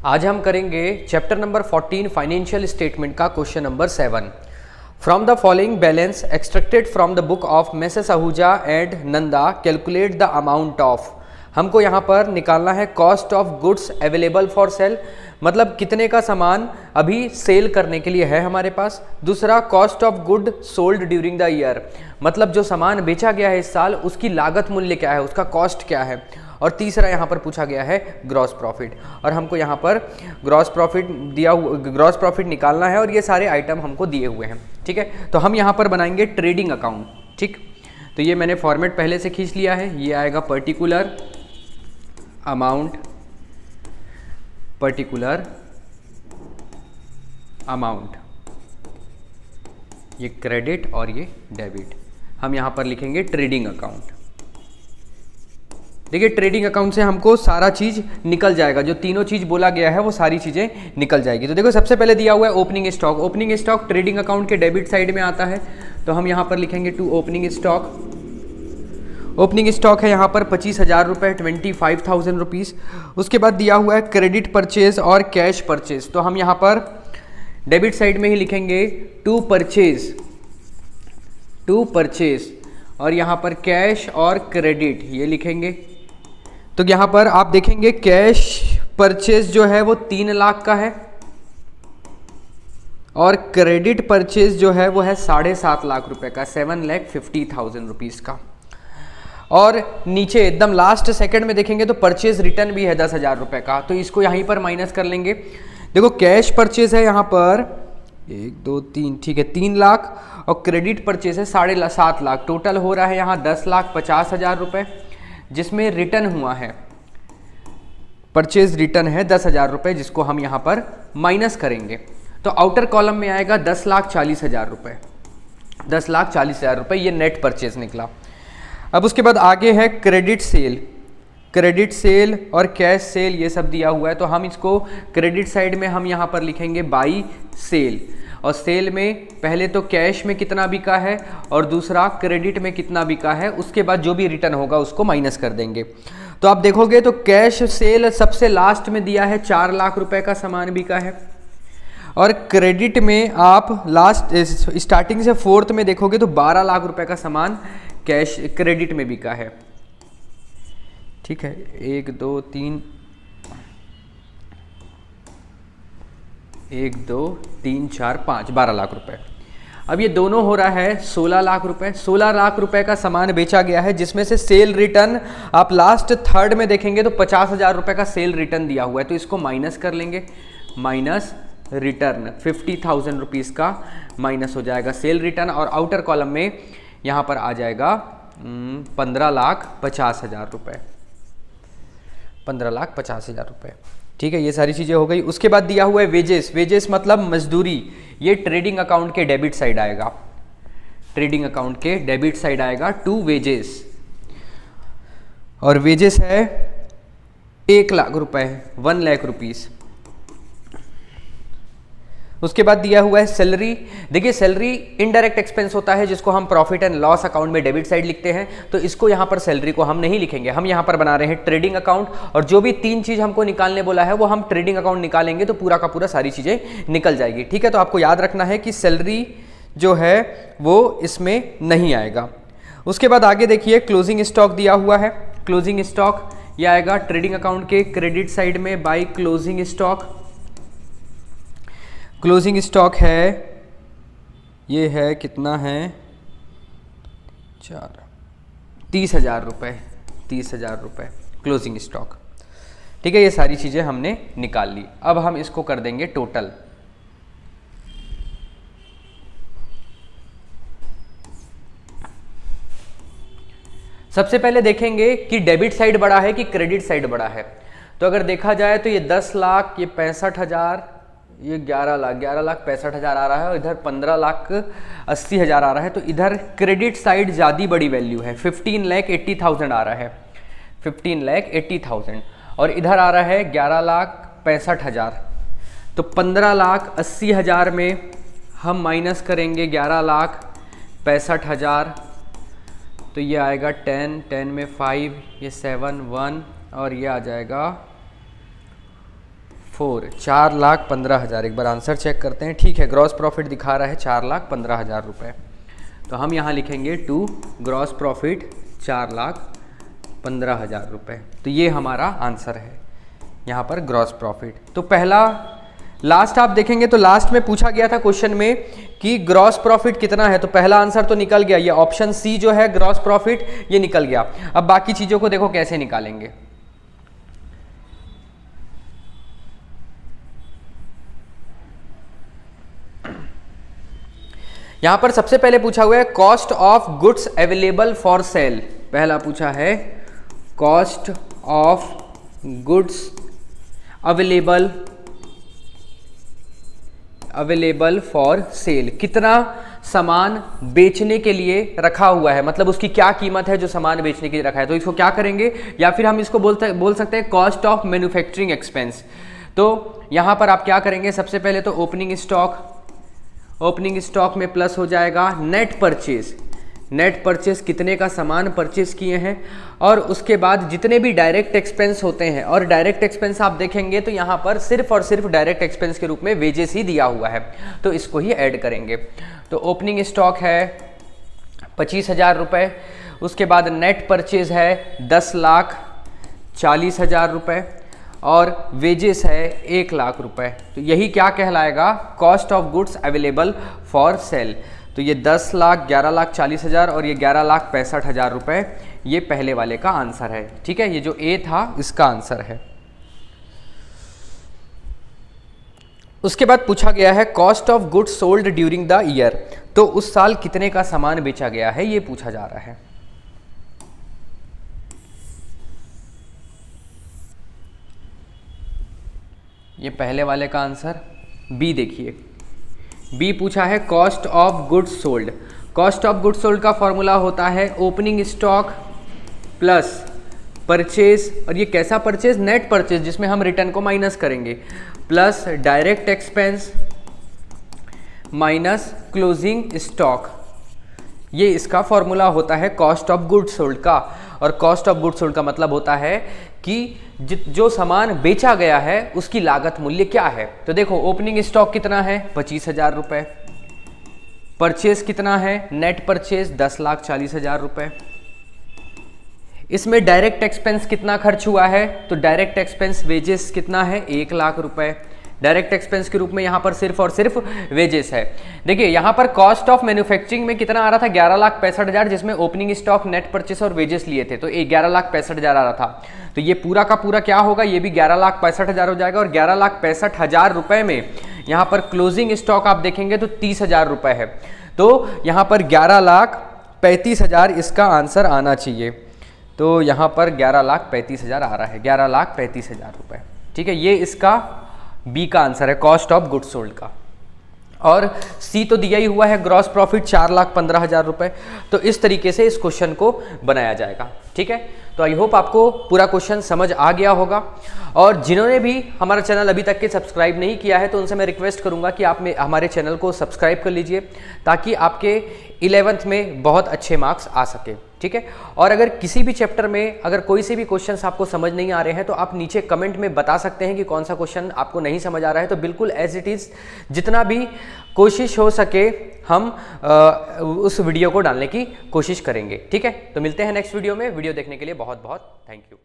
आज हम करेंगे चैप्टर नंबर 14 फाइनेंशियल स्टेटमेंट का question number 7। From the following balance extracted from the book of Messrs Ahuja and Nanda calculate the amount of. हमको यहाँ पर निकालना है cost of goods available for sale, मतलब कितने का सामान अभी सेल करने के लिए है हमारे पास। दूसरा cost of good sold during the year, मतलब जो सामान बेचा गया है इस साल उसकी लागत मूल्य क्या है, उसका कॉस्ट क्या है। और तीसरा यहाँ पर पूछा गया है ग्रॉस प्रॉफिट, और हमको यहाँ पर ग्रॉस प्रॉफिट निकालना है और ये सारे आइटम हमको दिए हुए हैं। ठीक है, तो हम यहाँ पर बनाएंगे ट्रेडिंग अकाउंट। ठीक, तो ये मैंने फॉर्मेट पहले से खींच लिया है। ये आएगा पर्टिकुलर अमाउंट, ये क्रेडिट और ये डेबिट। हम यहाँ पर लिखेंगे ट्रेडिंग अकाउंट। देखिए ट्रेडिंग अकाउंट से हमको सारा चीज़ निकल जाएगा, जो तीनों चीज़ बोला गया है वो सारी चीज़ें निकल जाएगी। तो देखो सबसे पहले दिया हुआ है opening stock. Opening stock trading account के डेबिट साइड में आता है, तो हम यहाँ पर लिखेंगे to opening stock. Opening stock है यहाँ पर 25,000 रुपये, 25,000 रुपीज़। उसके बाद दिया हुआ है क्रेडिट परचेज और कैश परचेज, तो हम यहाँ पर डेबिट साइड में ही लिखेंगे टू परचेज और यहाँ पर कैश और क्रेडिट ये लिखेंगे। तो यहाँ पर आप देखेंगे कैश परचेज जो है वो 3 लाख का है और क्रेडिट परचेज जो है वो है 7.5 लाख रुपए का, 7,50,000 रुपीज़ का। और नीचे एकदम लास्ट सेकंड में देखेंगे तो परचेज रिटर्न भी है 10,000 रुपये का, तो इसको यहीं पर माइनस कर लेंगे। देखो कैश परचेज है यहाँ पर 1 2 3, ठीक है 3 लाख, और क्रेडिट परचेज है 7.5 लाख। टोटल हो रहा है यहाँ 10,50,000 रुपये, जिसमें रिटर्न हुआ है, परचेज रिटर्न है 10,000 रुपये, जिसको हम यहाँ पर माइनस करेंगे। तो आउटर कॉलम में आएगा 10,40,000 रुपये, 10,40,000 रुपये ये नेट परचेज निकला। अब उसके बाद आगे है क्रेडिट सेल और कैश सेल, ये सब दिया हुआ है। तो हम इसको क्रेडिट साइड में हम यहाँ पर लिखेंगे बाई सेल, और सेल में पहले तो कैश में कितना बिका है और दूसरा क्रेडिट में कितना बिका है, उसके बाद जो भी रिटर्न होगा उसको माइनस कर देंगे। तो आप देखोगे तो कैश सेल सबसे लास्ट में दिया है 4 लाख रुपए का सामान बिका है, और क्रेडिट में आप लास्ट स्टार्टिंग से 4th में देखोगे तो 12 लाख रुपए का सामान कैश क्रेडिट में बिका है। ठीक है, 1 2 3 4 5 12 लाख रुपए। अब ये दोनों हो रहा है 16 लाख रुपए। 16 लाख रुपए का सामान बेचा गया है, जिसमें से सेल रिटर्न आप लास्ट 3rd में देखेंगे तो 50,000 रुपए का सेल रिटर्न दिया हुआ है, तो इसको माइनस कर लेंगे। माइनस रिटर्न 50,000 रुपीज़ का माइनस हो जाएगा सेल रिटर्न, और आउटर कॉलम में यहाँ पर आ जाएगा 15,50,000 रुपये, 15,50,000 रुपये। ठीक है, ये सारी चीज़ें हो गई। उसके बाद दिया हुआ है वेजेस मतलब मजदूरी, ये ट्रेडिंग अकाउंट के डेबिट साइड आएगा, ट्रेडिंग अकाउंट के डेबिट साइड आएगा टू वेजेस, और वेजेस है 1 लाख रुपए, 1 लाख रुपीज़। उसके बाद दिया हुआ है सैलरी। देखिए सैलरी इनडायरेक्ट एक्सपेंस होता है, जिसको हम प्रॉफिट एंड लॉस अकाउंट में डेबिट साइड लिखते हैं, तो इसको यहाँ पर सैलरी को हम नहीं लिखेंगे। हम यहाँ पर बना रहे हैं ट्रेडिंग अकाउंट, और जो भी 3 चीज़ हमको निकालने बोला है वो हम ट्रेडिंग अकाउंट निकालेंगे तो पूरा का पूरा सारी चीज़ें निकल जाएगी। ठीक है, तो आपको याद रखना है कि सैलरी जो है वो इसमें नहीं आएगा। उसके बाद आगे देखिए क्लोजिंग स्टॉक दिया हुआ है। क्लोजिंग स्टॉक ये आएगा ट्रेडिंग अकाउंट के क्रेडिट साइड में by closing stock. Closing stock है, ये है कितना है 30,000 रुपये, 30,000 रुपये क्लोजिंग स्टॉक। ठीक है, ये सारी चीज़ें हमने निकाल ली। अब हम इसको कर देंगे टोटल। सबसे पहले देखेंगे कि डेबिट साइड बड़ा है कि क्रेडिट साइड बड़ा है। तो अगर देखा जाए तो ये 10 लाख, ये 65,000, ये 11,65,000 आ रहा है, और इधर 15,80,000 आ रहा है। तो इधर क्रेडिट साइड ज़्यादा बड़ी वैल्यू है, 15,80,000 आ रहा है, 15,80,000, और इधर आ रहा है 11,65,000। तो 15,80,000 में हम माइनस करेंगे 11,65,000, तो ये आएगा 10 में 5, ये 7 1, और ये आ जाएगा 4,15,000। एक बार आंसर चेक करते हैं। ठीक है, ग्रॉस प्रॉफिट दिखा रहा है 4,15,000 रुपये, तो हम यहाँ लिखेंगे टू ग्रॉस प्रॉफिट 4,15,000 रुपये। तो ये हमारा आंसर है यहाँ पर ग्रॉस प्रॉफिट। तो पहला लास्ट आप देखेंगे तो लास्ट में पूछा गया था क्वेश्चन में कि ग्रॉस प्रॉफिट कितना है, तो पहला आंसर तो निकल गया, ये ऑप्शन सी जो है ग्रॉस प्रॉफिट ये निकल गया। अब बाकी चीज़ों को देखो कैसे निकालेंगे। यहां पर सबसे पहले पूछा हुआ है cost of goods available for cell. पहला पूछा है cost of goods available for cell, कितना सामान बेचने के लिए रखा हुआ है, मतलब उसकी क्या कीमत है जो सामान बेचने के लिए रखा है। तो इसको क्या करेंगे, या फिर हम इसको बोल सकते हैं कॉस्ट ऑफ मैन्युफैक्चरिंग एक्सपेंस। तो यहां पर आप क्या करेंगे, सबसे पहले तो ओपनिंग स्टॉक में प्लस हो जाएगा नेट परचेज कितने का सामान परचेज किए हैं, और उसके बाद जितने भी डायरेक्ट एक्सपेंस होते हैं, और डायरेक्ट एक्सपेंस आप देखेंगे तो यहाँ पर सिर्फ और सिर्फ डायरेक्ट एक्सपेंस के रूप में वेजेस ही दिया हुआ है, तो इसको ही ऐड करेंगे। तो ओपनिंग स्टॉक है 25,000 रुपये, उसके बाद नेट परचेज है 10,40,000 रुपये, और वेजेस है 1,00,000 रुपये। तो यही क्या कहलाएगा, cost of goods available for cell. तो ये 10,00,000, 11,40,000 और ये 11,65,000 रुपये, ये पहले वाले का आंसर है। ठीक है, ये जो ए था इसका आंसर है। उसके बाद पूछा गया है cost of goods sold during the year, तो उस साल कितने का सामान बेचा गया है ये पूछा जा रहा है। ये पहले वाले का आंसर बी देखिए, बी पूछा है cost of goods sold. Cost of goods sold का फॉर्मूला होता है ओपनिंग स्टॉक प्लस परचेज, और ये कैसा परचेज, नेट परचेज जिसमें हम रिटर्न को माइनस करेंगे, plus direct expense minus closing stock. ये इसका फॉर्मूला होता है कॉस्ट ऑफ गुड्स सोल्ड का। और कॉस्ट ऑफ गुड्स सोल्ड का मतलब होता है कि जो सामान बेचा गया है उसकी लागत मूल्य क्या है। तो देखो ओपनिंग स्टॉक कितना है 25,000 रुपये, परचेज कितना है नेट परचेज 10,40,000 रुपये, इसमें डायरेक्ट एक्सपेंस कितना खर्च हुआ है, तो डायरेक्ट एक्सपेंस वेजेस कितना है 1,00,000 रुपये। डायरेक्ट एक्सपेंस के रूप में यहाँ पर सिर्फ और सिर्फ वेजेस है। देखिए यहाँ पर कॉस्ट ऑफ मैन्युफैक्चरिंग में कितना आ रहा था 11,65,000, जिसमें ओपनिंग स्टॉक नेट परचेस और वेजेस लिए थे, तो 11,65,000 आ रहा था। तो ये पूरा का पूरा क्या होगा, ये भी 11,65,000 हो जाएगा। और 11,65,000 रुपये में यहाँ पर क्लोजिंग स्टॉक आप देखेंगे तो 30,000 रुपये है, तो यहाँ पर 11,35,000 इसका आंसर आना चाहिए। तो यहाँ पर 11,35,000 आ रहा है, 11,35,000 रुपये। ठीक है, ये इसका बी का आंसर है कॉस्ट ऑफ गुड्स सोल्ड का। और सी तो दिया ही हुआ है ग्रॉस प्रॉफिट 4,15,000 रुपये। तो इस तरीके से इस क्वेश्चन को बनाया जाएगा। ठीक है, तो आई होप आपको पूरा क्वेश्चन समझ आ गया होगा। और जिन्होंने भी हमारा चैनल अभी तक के सब्सक्राइब नहीं किया है तो उनसे मैं रिक्वेस्ट करूंगा कि आप हमारे चैनल को सब्सक्राइब कर लीजिए, ताकि आपके 11th में बहुत अच्छे मार्क्स आ सके। ठीक है, और अगर किसी भी चैप्टर में अगर कोई से भी क्वेश्चंस आपको समझ नहीं आ रहे हैं तो आप नीचे कमेंट में बता सकते हैं कि कौन सा क्वेश्चन आपको नहीं समझ आ रहा है। तो बिल्कुल एज इट इज़ जितना भी कोशिश हो सके हम उस वीडियो को डालने की कोशिश करेंगे। ठीक है, तो मिलते हैं नेक्स्ट वीडियो में। वीडियो देखने के लिए बहुत बहुत थैंक यू।